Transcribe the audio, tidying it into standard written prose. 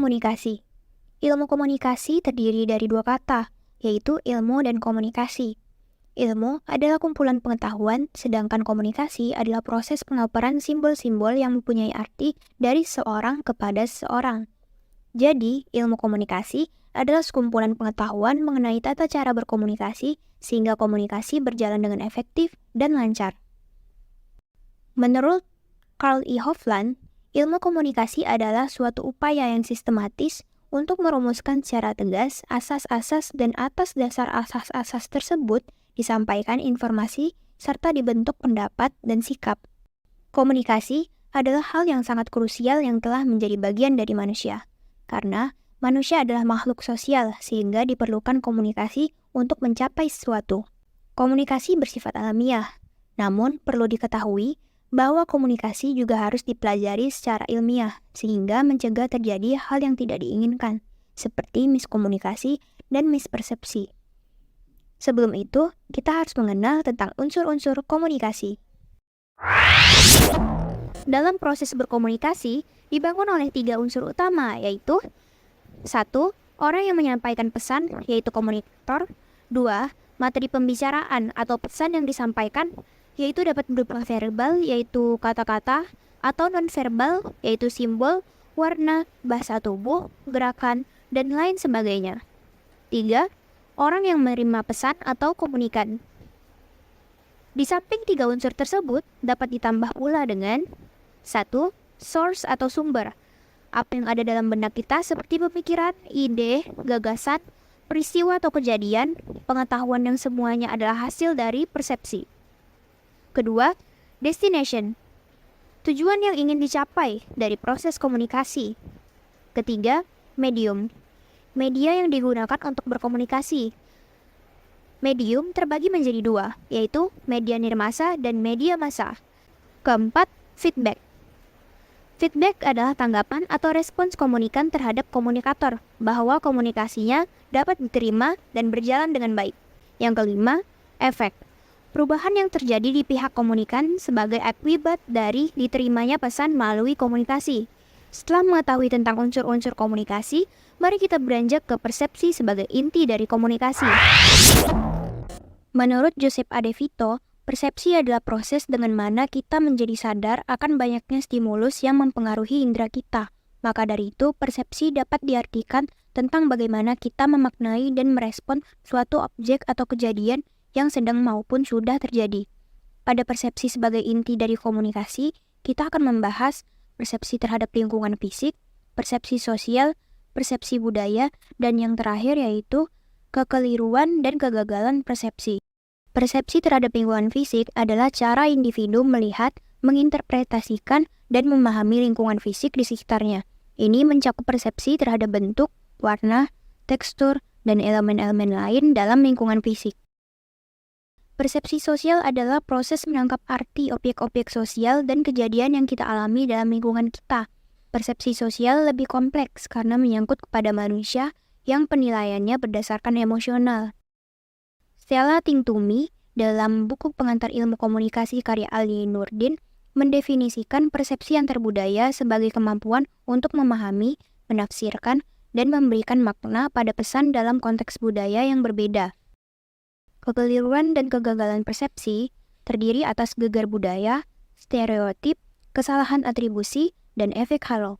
komunikasi. Ilmu komunikasi terdiri dari dua kata, yaitu ilmu dan komunikasi. Ilmu adalah kumpulan pengetahuan, sedangkan komunikasi adalah proses pengaparan simbol-simbol yang mempunyai arti dari seorang kepada seseorang. Jadi, ilmu komunikasi adalah sekumpulan pengetahuan mengenai tata cara berkomunikasi sehingga komunikasi berjalan dengan efektif dan lancar. Menurut Carl E. Hoffland, ilmu komunikasi adalah suatu upaya yang sistematis untuk merumuskan secara tegas asas-asas dan atas dasar asas-asas tersebut disampaikan informasi serta dibentuk pendapat dan sikap. Komunikasi adalah hal yang sangat krusial yang telah menjadi bagian dari manusia, karena manusia adalah makhluk sosial sehingga diperlukan komunikasi untuk mencapai sesuatu. Komunikasi bersifat alamiah, namun perlu diketahui bahwa komunikasi juga harus dipelajari secara ilmiah sehingga mencegah terjadi hal yang tidak diinginkan, seperti miskomunikasi dan mispersepsi. Sebelum itu, kita harus mengenal tentang unsur-unsur komunikasi. Dalam proses berkomunikasi, dibangun oleh 3 unsur utama, yaitu 1. Orang yang menyampaikan pesan, yaitu komunikator. 2. Materi pembicaraan atau pesan yang disampaikan, yaitu dapat berupa verbal, yaitu kata-kata, atau non-verbal, yaitu simbol, warna, bahasa tubuh, gerakan, dan lain sebagainya. 3. Orang yang menerima pesan atau komunikan. Di samping 3 unsur tersebut, dapat ditambah pula dengan 1. Source atau sumber. Apa yang ada dalam benak kita seperti pemikiran, ide, gagasan, peristiwa atau kejadian, pengetahuan yang semuanya adalah hasil dari persepsi. Kedua, destination. Tujuan yang ingin dicapai dari proses komunikasi. Ketiga, medium. Media yang digunakan untuk berkomunikasi. Medium terbagi menjadi 2, yaitu media nirmasa dan media massa. Keempat, feedback. Feedback adalah tanggapan atau respons komunikan terhadap komunikator bahwa komunikasinya dapat diterima dan berjalan dengan baik. Yang kelima, efek. Perubahan yang terjadi di pihak komunikan sebagai akibat dari diterimanya pesan melalui komunikasi. Setelah mengetahui tentang unsur-unsur komunikasi, mari kita beranjak ke persepsi sebagai inti dari komunikasi. Menurut Joseph A. De Vito, persepsi adalah proses dengan mana kita menjadi sadar akan banyaknya stimulus yang mempengaruhi indera kita. Maka dari itu, persepsi dapat diartikan tentang bagaimana kita memaknai dan merespon suatu objek atau kejadian yang sedang maupun sudah terjadi. Pada persepsi sebagai inti dari komunikasi, kita akan membahas persepsi terhadap lingkungan fisik, persepsi sosial, persepsi budaya, dan yang terakhir yaitu kekeliruan dan kegagalan persepsi. Persepsi terhadap lingkungan fisik adalah cara individu melihat, menginterpretasikan, dan memahami lingkungan fisik di sekitarnya. Ini mencakup persepsi terhadap bentuk, warna, tekstur, dan elemen-elemen lain dalam lingkungan fisik. Persepsi sosial adalah proses menangkap arti objek-objek sosial dan kejadian yang kita alami dalam lingkungan kita. Persepsi sosial lebih kompleks karena menyangkut kepada manusia yang penilaiannya berdasarkan emosional. Stella Tingtumi dalam buku Pengantar Ilmu Komunikasi karya Ali Nurdin mendefinisikan persepsi antarbudaya sebagai kemampuan untuk memahami, menafsirkan, dan memberikan makna pada pesan dalam konteks budaya yang berbeda. Kekeliruan dan kegagalan persepsi terdiri atas gegar budaya, stereotip, kesalahan atribusi, dan efek halo.